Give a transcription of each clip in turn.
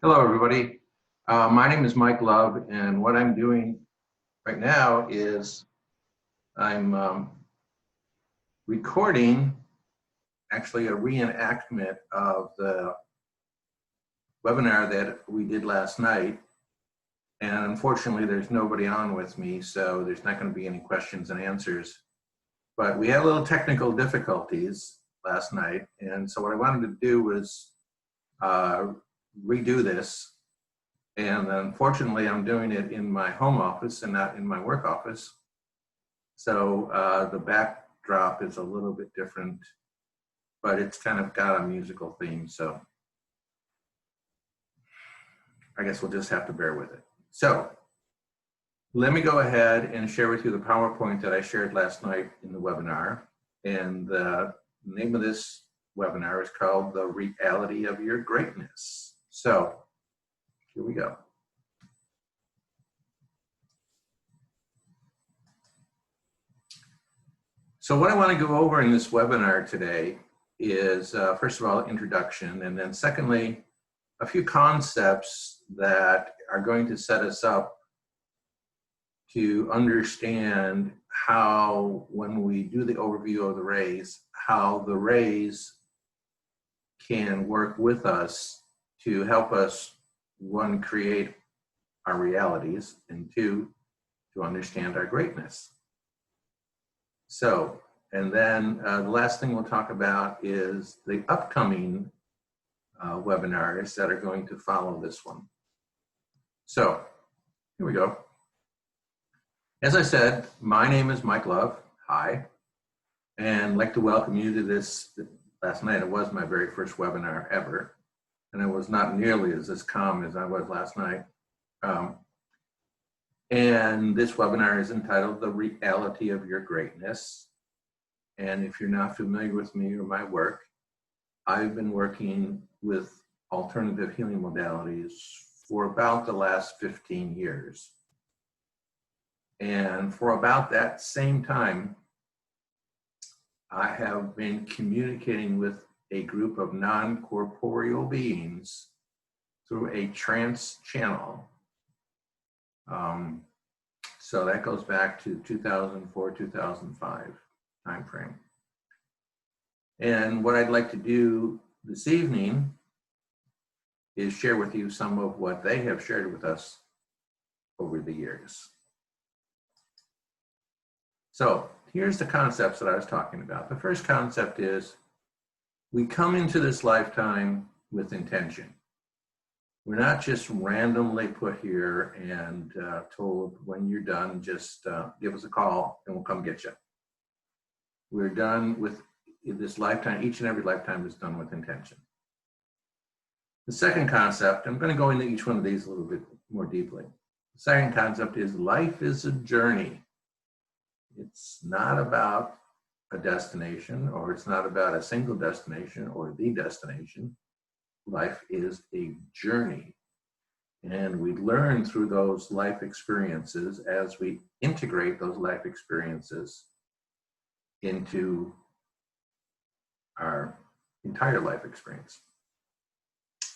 Hello, everybody. My name is Mike Love, and what I'm doing right now is I'm recording actually a reenactment of the webinar that we did last night. And unfortunately, there's nobody on with me, so there's not going to be any questions and answers. But we had a little technical difficulties last night, and so what I wanted to do was redo this. And unfortunately, I'm doing it in my home office and not in my work office. So the backdrop is a little bit different, but it's kind of got a musical theme. So I guess we'll just have to bear with it. So let me go ahead and share with you the PowerPoint that I shared last night in the webinar. And the name of this webinar is called The Reality of Your Greatness. So here we go. So what I want to go over in this webinar today is, first of all, introduction, and then secondly, a few concepts that are going to set us up to understand how, when we do the overview of the rays, how the rays can work with us to help us, one, create our realities, and two, to understand our greatness. So, and then the last thing we'll talk about is the upcoming webinars that are going to follow this one. So, here we go. As I said, my name is Mike Love. Hi. And I'd like to welcome you to this. Last night, it was my very first webinar ever. And it was not nearly as calm as I was last night. And this webinar is entitled The Reality of Your Greatness. And if you're not familiar with me or my work, I've been working with alternative healing modalities for about the last 15 years. And for about that same time, I have been communicating with a group of non-corporeal beings through a trance channel. So that goes back to 2004, 2005 timeframe. And what I'd like to do this evening is share with you some of what they have shared with us over the years. So here's the concepts that I was talking about. The first concept is we come into this lifetime with intention. We're not just randomly put here and told when you're done, just give us a call and we'll come get you. We're done with this lifetime. Each and every lifetime is done with intention. The second concept, I'm going to go into each one of these a little bit more deeply. The second concept is life is a journey. It's not about a destination, or it's not about a single destination or the destination. Life is a journey. And we learn through those life experiences as we integrate those life experiences into our entire life experience.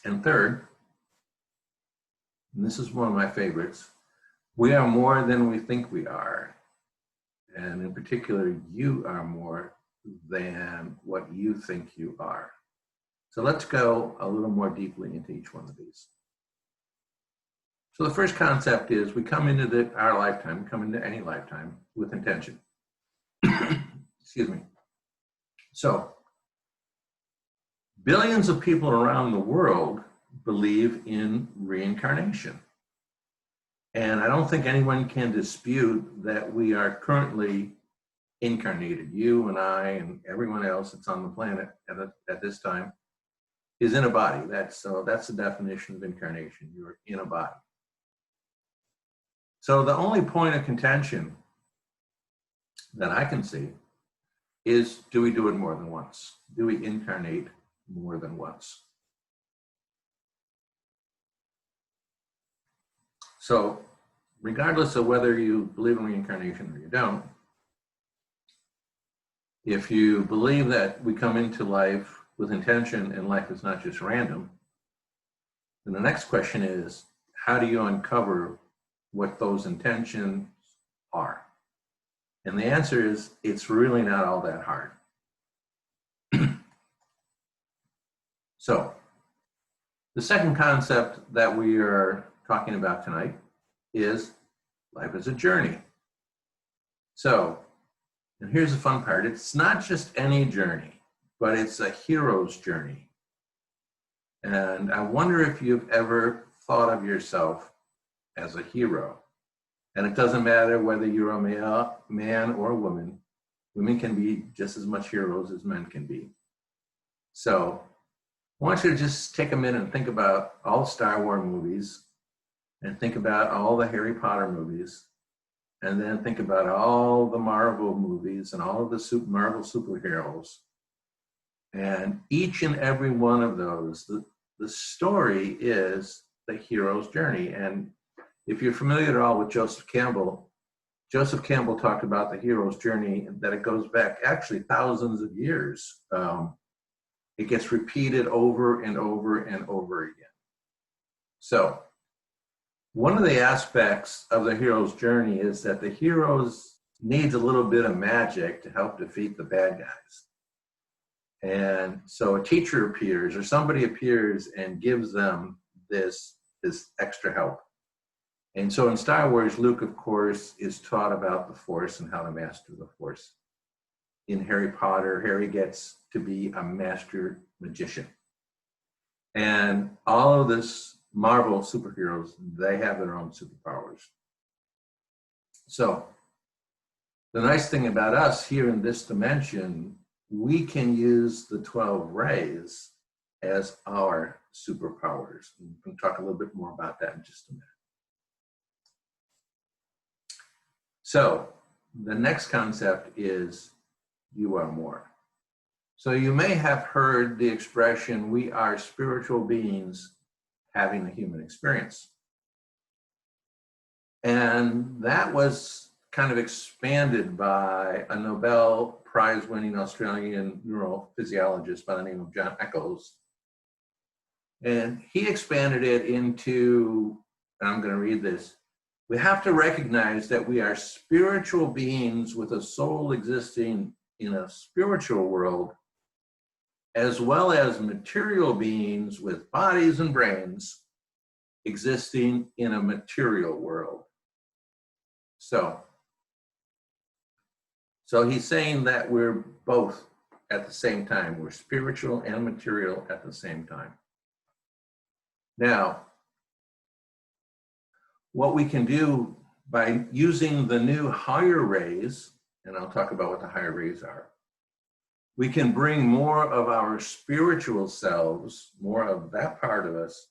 And third, and this is one of my favorites, we are more than we think we are. And in particular, you are more than what you think you are. So let's go a little more deeply into each one of these. So the first concept is we come into our lifetime, come into any lifetime with intention. Excuse me. So billions of people around the world believe in reincarnation. And I don't think anyone can dispute that we are currently incarnated. You and I and everyone else that's on the planet at this time is in a body. That's the definition of incarnation. You're in a body. So the only point of contention that I can see is, do we do it more than once? Do we incarnate more than once? So regardless of whether you believe in reincarnation or you don't, if you believe that we come into life with intention and life is not just random, And the next question is, how do you uncover what those intentions are? And the answer is, it's really not all that hard. So, the second concept that we are talking about tonight is life as a journey. So, and here's the fun part. It's not just any journey, but it's a hero's journey. And I wonder if you've ever thought of yourself as a hero. And it doesn't matter whether you're a man or a woman. Women can be just as much heroes as men can be. So I want you to just take a minute and think about all the Star Wars movies, and think about all the Harry Potter movies, and then think about all the Marvel movies and all of the Marvel superheroes. And each and every one of those, the story is the hero's journey. And if you're familiar at all with Joseph Campbell talked about the hero's journey, that it goes back actually thousands of years. It gets repeated over and over and over again. So one of the aspects of the hero's journey is that the hero needs a little bit of magic to help defeat the bad guys. And so a teacher appears, or somebody appears and gives them this extra help. And so in Star Wars, Luke, of course, is taught about the Force and how to master the Force. In Harry Potter, Harry gets to be a master magician. And all of this Marvel superheroes, they have their own superpowers. So the nice thing about us here in this dimension, we can use the 12 rays as our superpowers. And we can talk a little bit more about that in just a minute. So the next concept is you are more. So you may have heard the expression, we are spiritual beings having a human experience. And that was kind of expanded by a Nobel Prize-winning Australian neurophysiologist by the name of John Eccles. And he expanded it into, and I'm going to read this, we have to recognize that we are spiritual beings with a soul existing in a spiritual world, as well as material beings with bodies and brains existing in a material world. So he's saying that we're both at the same time. We're spiritual and material at the same time. Now, what we can do by using the new higher rays, and I'll talk about what the higher rays are, we can bring more of our spiritual selves, more of that part of us,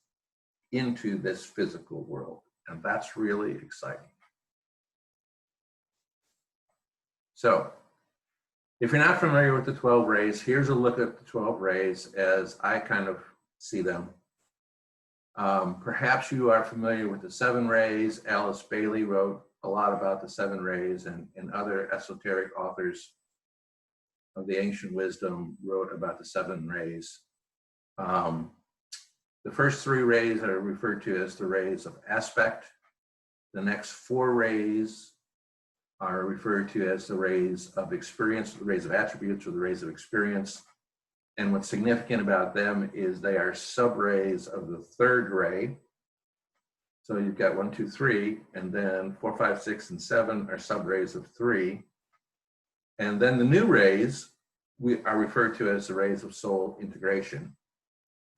into this physical world. And that's really exciting. So, if you're not familiar with the 12 rays, here's a look at the 12 rays as I kind of see them. Perhaps you are familiar with the 7 rays. Alice Bailey wrote a lot about the 7 rays, and other esoteric authors of the ancient wisdom wrote about the 7 rays. The first 3 rays are referred to as the rays of aspect. The next 4 rays are referred to as the rays of experience, the rays of attributes, or the rays of experience. And what's significant about them is they are subrays of the 3rd ray. So you've got 1, 2, 3, and then 4, 5, 6, and 7 are subrays of 3. And then the new rays are referred to as the rays of soul integration,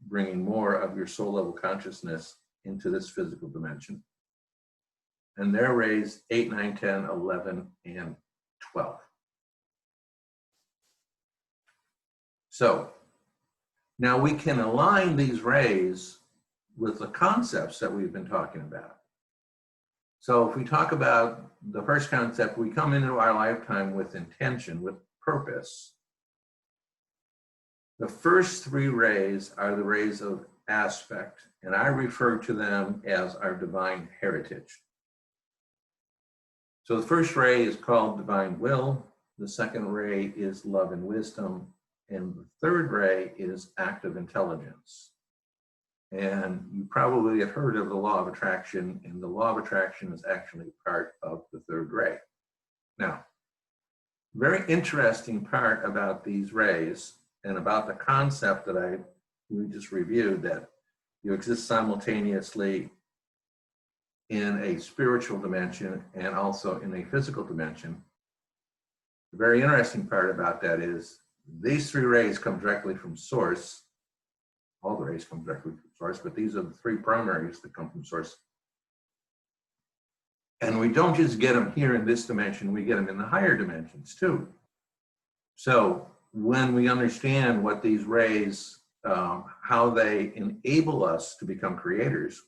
bringing more of your soul level consciousness into this physical dimension. And they're rays 8, 9, 10, 11, and 12. So now we can align these rays with the concepts that we've been talking about. So if we talk about the first concept, we come into our lifetime with intention, with purpose. The first 3 rays are the rays of aspect, and I refer to them as our divine heritage. So the first ray is called divine will. The second ray is love and wisdom. And the third ray is active intelligence. And you probably have heard of the law of attraction, and the law of attraction is actually part of the third ray. Now, very interesting part about these rays and about the concept that we just reviewed, that you exist simultaneously in a spiritual dimension and also in a physical dimension. The very interesting part about that is these three rays come directly from source. All the rays come directly from source, but these are the three primaries that come from source. And we don't just get them here in this dimension, we get them in the higher dimensions too. So when we understand what these rays, how they enable us to become creators,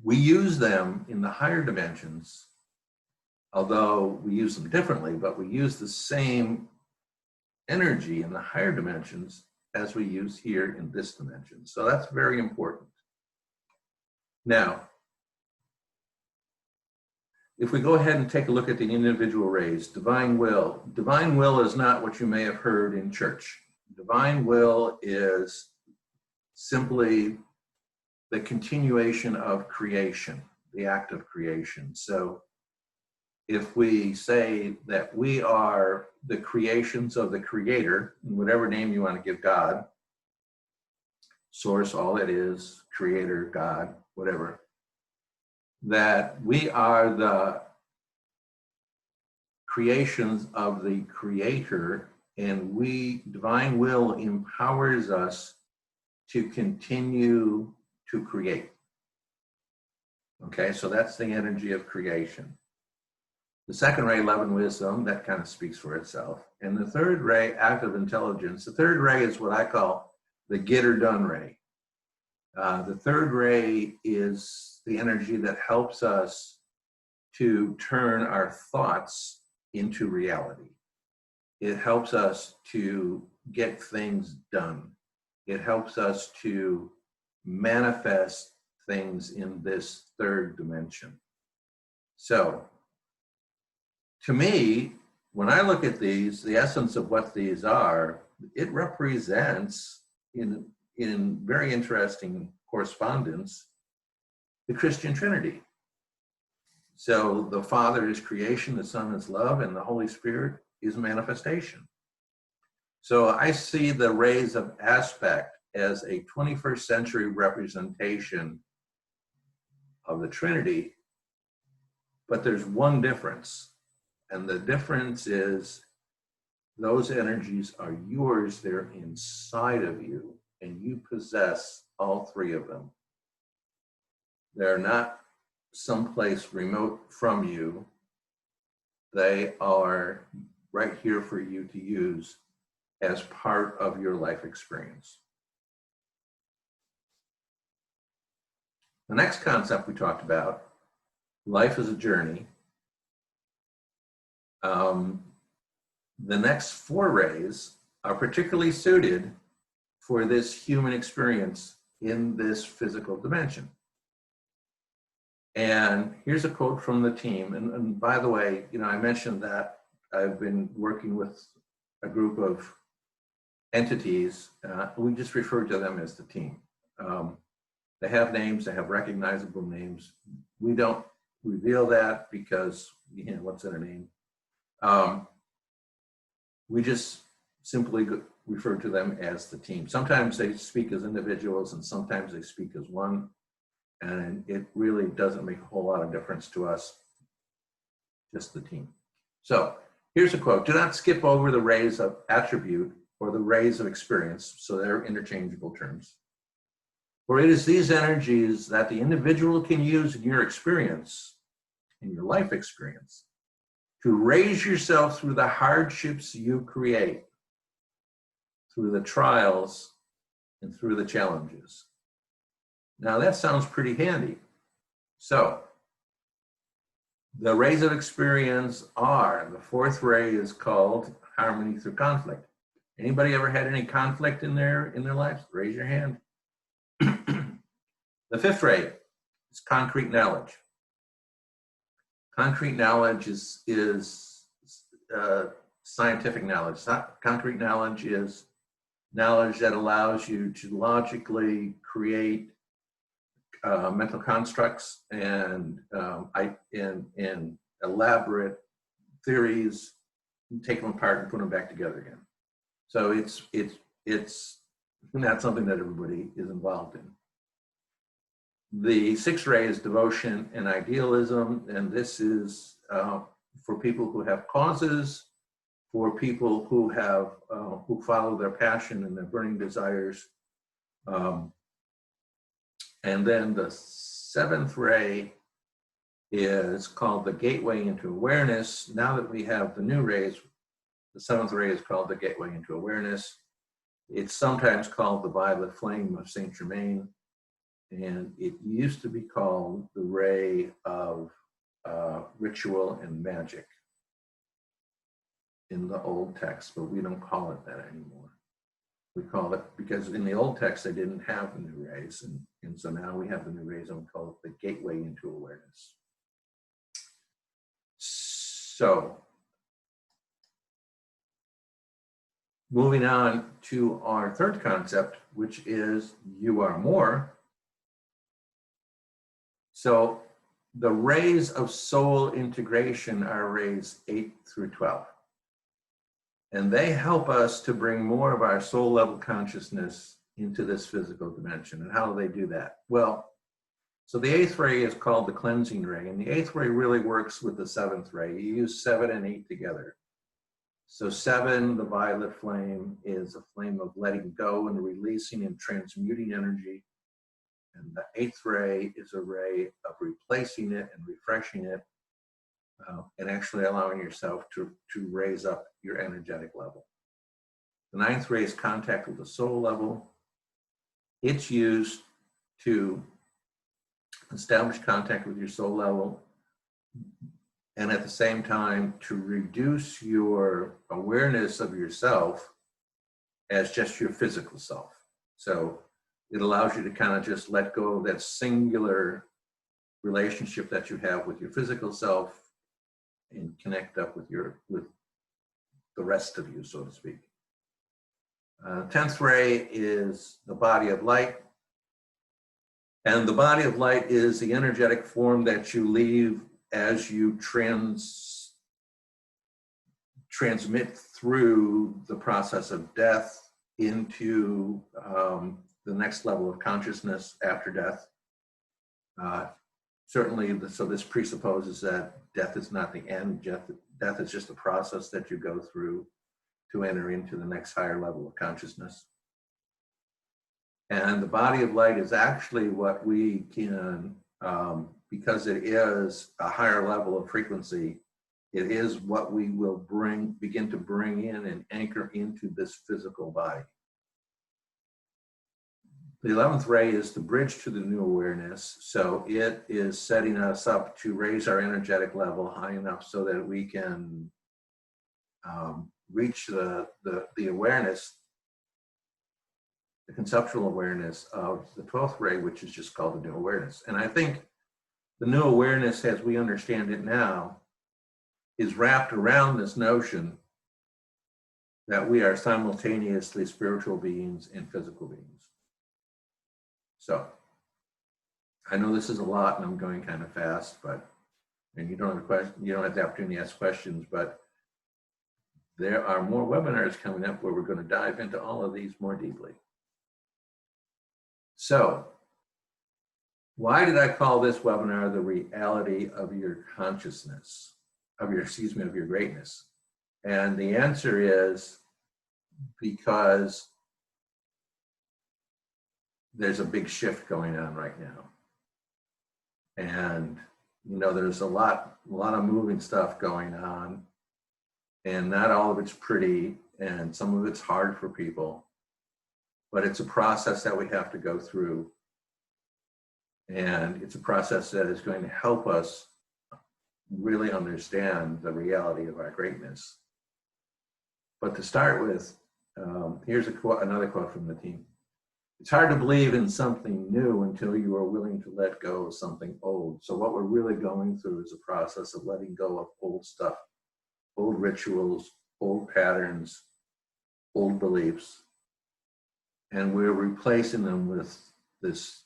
we use them in the higher dimensions, although we use them differently, but we use the same energy in the higher dimensions as we use here in this dimension. So that's very important. Now, if we go ahead and take a look at the individual rays, divine will is not what you may have heard in church. Divine will is simply the continuation of creation, the act of creation. So if we say that we are the creations of the Creator, whatever name you want to give God, source, all it is, Creator, God, whatever, that we are the creations of the Creator, and divine will empowers us to continue to create. Okay, so that's the energy of creation. The second ray, love and wisdom, that kind of speaks for itself. And the third ray, active intelligence. The third ray is what I call the get or done ray. The third ray is the energy that helps us to turn our thoughts into reality. It helps us to get things done. It helps us to manifest things in this third dimension. So, to me, when I look at these, the essence of what these are, it represents, in very interesting correspondence, the Christian Trinity. So the Father is creation, the Son is love, and the Holy Spirit is manifestation. So I see the rays of aspect as a 21st century representation of the Trinity, but there's one difference. And the difference is those energies are yours, they're inside of you, and you possess all three of them. They're not someplace remote from you. They are right here for you to use as part of your life experience. The next concept we talked about, life is a journey. The next four rays are particularly suited for this human experience in this physical dimension. And here's a quote from the team. And by the way, I mentioned that I've been working with a group of entities. We just refer to them as the team. They have names, they have recognizable names. We don't reveal that because, what's in a name? We just simply refer to them as the team. Sometimes they speak as individuals and sometimes they speak as one. And it really doesn't make a whole lot of difference to us, just the team. So here's a quote: do not skip over the rays of attribute or the rays of experience, so they're interchangeable terms. For it is these energies that the individual can use in your experience, in your life experience, to raise yourself through the hardships you create, through the trials and through the challenges. Now that sounds pretty handy. So the rays of experience are, the fourth ray is called harmony through conflict. Anybody ever had any conflict in their lives? Raise your hand. The fifth ray is concrete knowledge. Concrete knowledge is scientific knowledge. Concrete knowledge is knowledge that allows you to logically create mental constructs and elaborate theories, take them apart and put them back together again. So it's not something that everybody is involved in. The sixth ray is devotion and idealism, and this is for people who have causes, for people who have who follow their passion and their burning desires. And then the seventh ray is called the gateway into awareness. Now that we have the new rays, the seventh ray is called the gateway into awareness. It's sometimes called the violet flame of Saint Germain, and it used to be called the ray of ritual and magic in the old text, but we don't call it that anymore. We call it, because in the old text they didn't have the new rays, and so now we have the new rays, and we call it the gateway into awareness. So, moving on to our third concept, which is you are more. So the rays of soul integration are rays 8 through 12. And they help us to bring more of our soul level consciousness into this physical dimension. And how do they do that? Well, so the eighth ray is called the cleansing ray, and the eighth ray really works with the seventh ray. You use 7 and 8 together. So 7, the violet flame, is a flame of letting go and releasing and transmuting energy. And the eighth ray is a ray of replacing it and refreshing it, and actually allowing yourself to raise up your energetic level. The ninth ray is contact with the soul level. It's used to establish contact with your soul level, and at the same time to reduce your awareness of yourself as just your physical self. So it allows you to kind of just let go of that singular relationship that you have with your physical self and connect up with the rest of you, so to speak. 10th ray is the body of light. And the body of light is the energetic form that you leave as you transmit through the process of death into the next level of consciousness after death. Certainly, so this presupposes that death is not the end. Death is just a process that you go through to enter into the next higher level of consciousness. And the body of light is actually what we can, because it is a higher level of frequency, it is what we will begin to bring in and anchor into this physical body. The 11th ray is the bridge to the new awareness. So it is setting us up to raise our energetic level high enough so that we can reach the awareness, the conceptual awareness of the 12th ray, which is just called the new awareness. And I think the new awareness, as we understand it now, is wrapped around this notion that we are simultaneously spiritual beings and physical beings. So I know this is a lot and I'm going kind of fast, and you don't have the opportunity to ask questions, but there are more webinars coming up where we're going to dive into all of these more deeply. So why did I call this webinar the reality of your consciousness, of your greatness? And the answer is because there's a big shift going on right now. And, there's a lot of moving stuff going on, and not all of it's pretty, and some of it's hard for people, but it's a process that we have to go through. And it's a process that is going to help us really understand the reality of our greatness. But to start with, here's another quote from the team. It's hard to believe in something new until you are willing to let go of something old. So what we're really going through is a process of letting go of old stuff, old rituals, old patterns, old beliefs, and we're replacing them with this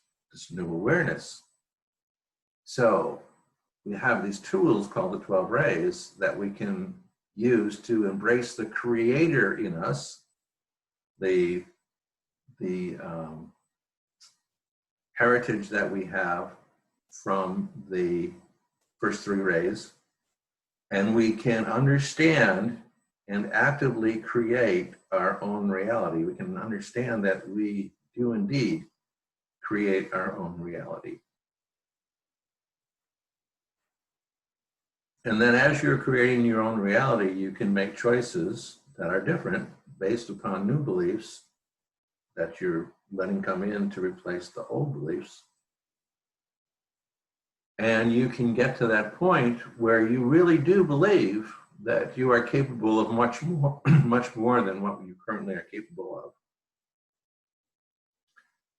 new awareness. So we have these tools called the 12 rays that we can use to embrace the creator in us, the heritage that we have from the first 3 rays, and we can understand and actively create our own reality. We can understand that we do indeed create our own reality. And then as you're creating your own reality, you can make choices that are different based upon new beliefs that you're letting come in to replace the old beliefs. And you can get to that point where you really do believe that you are capable of much more, much more than what you currently are capable of.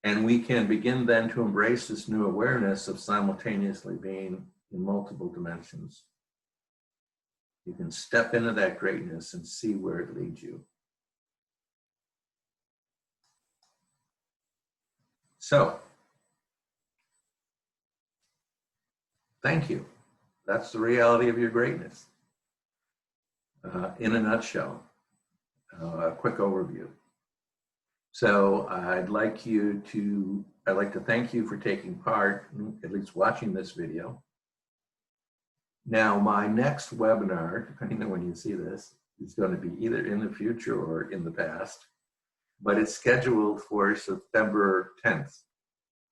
And we can begin then to embrace this new awareness of simultaneously being in multiple dimensions. You can step into that greatness and see where it leads you. So, thank you. That's the reality of your greatness. In a nutshell, a quick overview. So I'd like to thank you for taking part, at least watching this video. Now, my next webinar, depending on when you see this, is going to be either in the future or in the past, but it's scheduled for September 10th,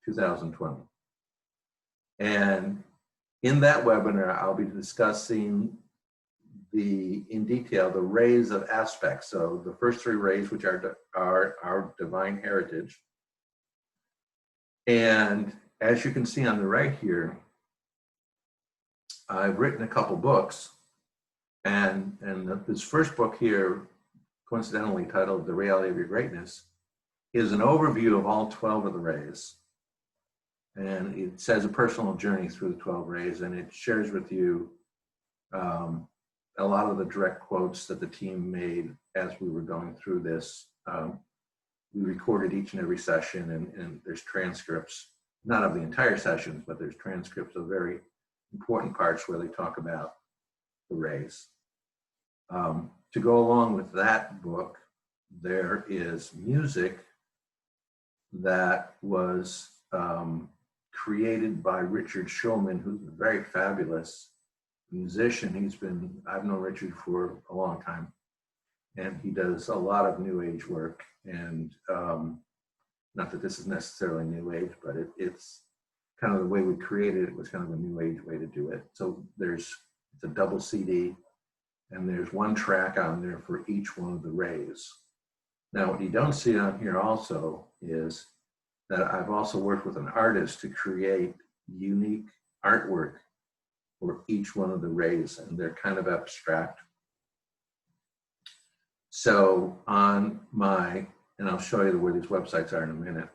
2020. And in that webinar, I'll be discussing in detail the rays of aspects. So the first 3 rays, which are our divine heritage. And as you can see on the right here, I've written a couple books, and this first book here, coincidentally titled The Reality of Your Greatness, is an overview of all 12 of the rays. And it says a personal journey through the 12 rays, and it shares with you a lot of the direct quotes that the team made as we were going through this. We recorded each and every session, and there's transcripts, not of the entire sessions, but there's transcripts of very important parts where they talk about the rays. To go along with that book, there is music that was created by Richard Shulman, who's a very fabulous musician. I've known Richard for a long time, and he does a lot of new age work. And not that this is necessarily new age, but it's kind of the way we created it was kind of a new age way to do it. So it's a double CD, and there's 1 track on there for each one of the rays. Now, what you don't see on here also is that I've also worked with an artist to create unique artwork for each one of the rays, and they're kind of abstract. So and I'll show you where these websites are in a minute.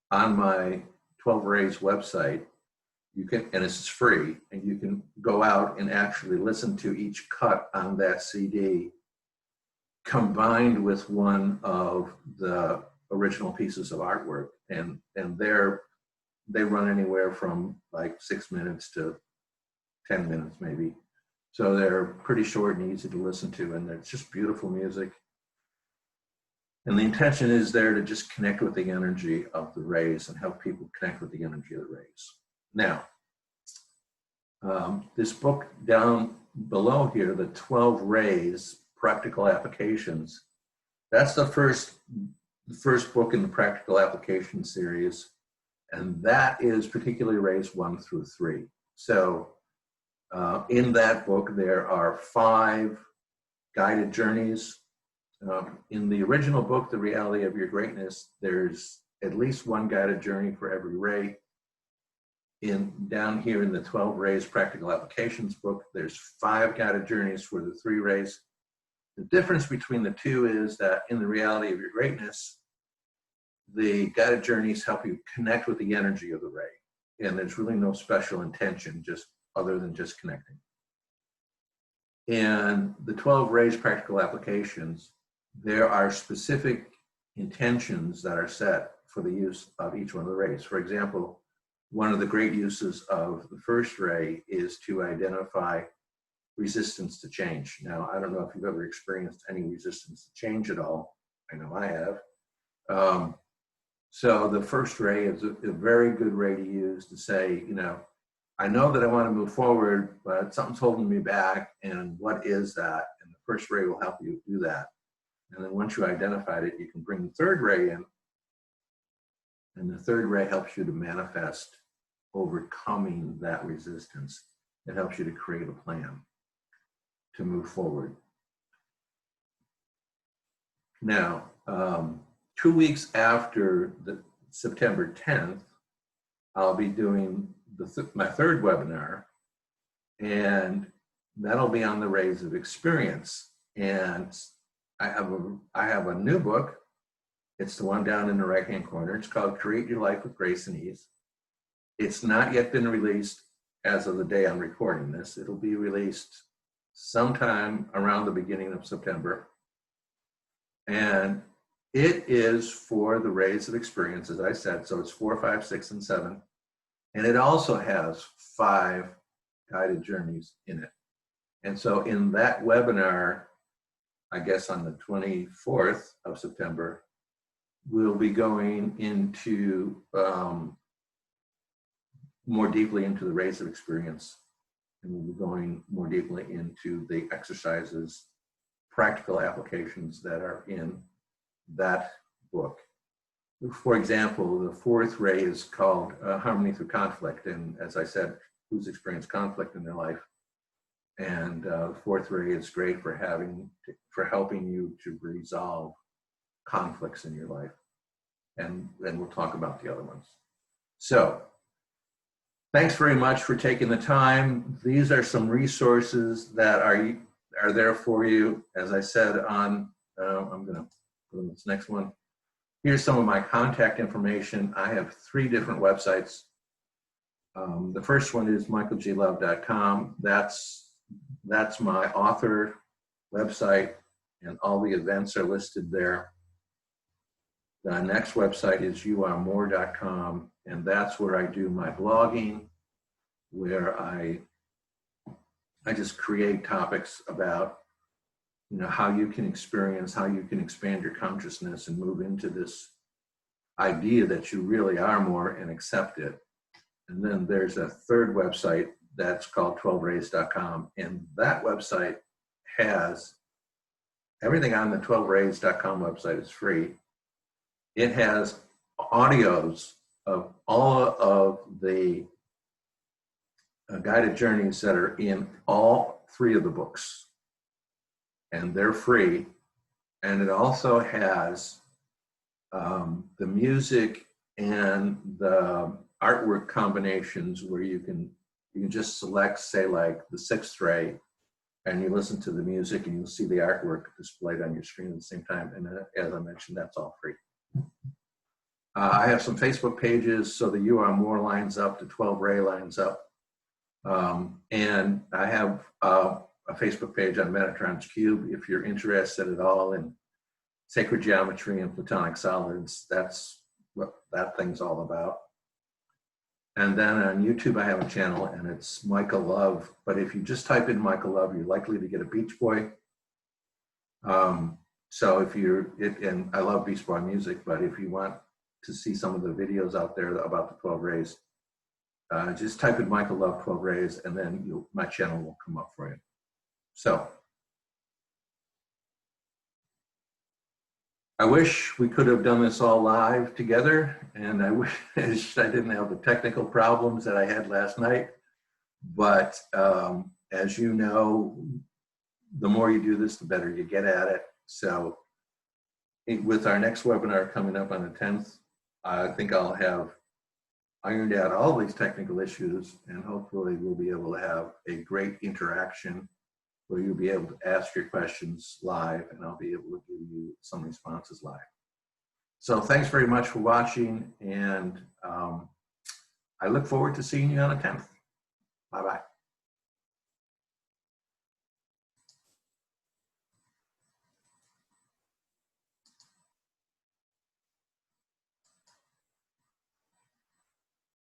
On my 12 Rays website, and this is free, and you can go out and actually listen to each cut on that CD combined with one of the original pieces of artwork. And they run anywhere from like 6 minutes to 10 minutes maybe. So they're pretty short and easy to listen to, and it's just beautiful music. And the intention is there to just connect with the energy of the rays and help people connect with the energy of the rays. Now, this book down below here, the 12 Rays, Practical Applications, that's the first book in the Practical Application series, and that is particularly Rays 1 through 3. So in that book, there are 5 guided journeys. In the original book, The Reality of Your Greatness, there's at least 1 guided journey for every ray. Down here in the 12 Rays Practical Applications book, there's 5 guided journeys for the 3 rays. The difference between the 2 is that in The Reality of Your Greatness, the guided journeys help you connect with the energy of the ray. And there's really no special intention, other than just connecting. In the 12 Rays Practical Applications, there are specific intentions that are set for the use of each one of the rays. For example, one of the great uses of the first ray is to identify resistance to change. Now, I don't know if you've ever experienced any resistance to change at all. I know I have. So the first ray is a very good ray to use to say, I know that I want to move forward, but something's holding me back, and what is that? And the first ray will help you do that. And then once you identified it, you can bring the third ray in, and the third ray helps you to manifest overcoming that resistance. It helps you to create a plan to move forward. Now, 2 weeks after the September 10th, I'll be doing my third webinar, and that'll be on the rays of experience. And I have a new book. It's the one down in the right-hand corner. It's called Create Your Life with Grace and Ease. It's not yet been released as of the day I'm recording this. It'll be released sometime around the beginning of September. And it is for the rays of experience, as I said. So it's 4, 5, 6, and 7. And it also has 5 guided journeys in it. And so in that webinar, I guess on the 24th of September, we'll be going into more deeply into the rays of experience. And we'll be going more deeply into the exercises, practical applications that are in that book. For example, the 4th ray is called Harmony Through Conflict. And as I said, who's experienced conflict in their life? And the 4th ray is great for helping you to resolve conflicts in your life. And then we'll talk about the other ones. So thanks very much for taking the time. These are some resources that are there for you. As I said I'm going to go to this next one. Here's some of my contact information. I have 3 different websites. The first one is michaelglove.com. That's my author website, and all the events are listed there. The next website is youaremore.com, and that's where I do my blogging, where I just create topics about how you can experience, how you can expand your consciousness and move into this idea that you really are more and accept it. And then there's a third website that's called 12rays.com, and that website has everything on the 12rays.com website is free. It has audios of all of the guided journeys that are in all 3 of the books, and they're free. And it also has the music and the artwork combinations where you can just select, say, like the 6th ray, and you listen to the music and you'll see the artwork displayed on your screen at the same time. And as I mentioned, that's all free. I have some Facebook pages, so the You Are More lines up, the 12 Ray lines up. And I have a Facebook page on Metatron's Cube. If you're interested at all in sacred geometry and platonic solids, that's what that thing's all about. And then on YouTube, I have a channel, and it's Michael Love. But if you just type in Michael Love, you're likely to get a Beach Boy. So if and I love Beach Boy music, but if you want to see some of the videos out there about the 12 rays, just type in Michael Love 12 rays, and then my channel will come up for you. So I wish we could have done this all live together, and I wish I didn't have the technical problems that I had last night. But as you know, the more you do this, the better you get at it. So with our next webinar coming up on the 10th, I think I'll have ironed out all these technical issues, and hopefully we'll be able to have a great interaction where you'll be able to ask your questions live, and I'll be able to give you some responses live. So thanks very much for watching, and I look forward to seeing you on the 10th. Bye-bye.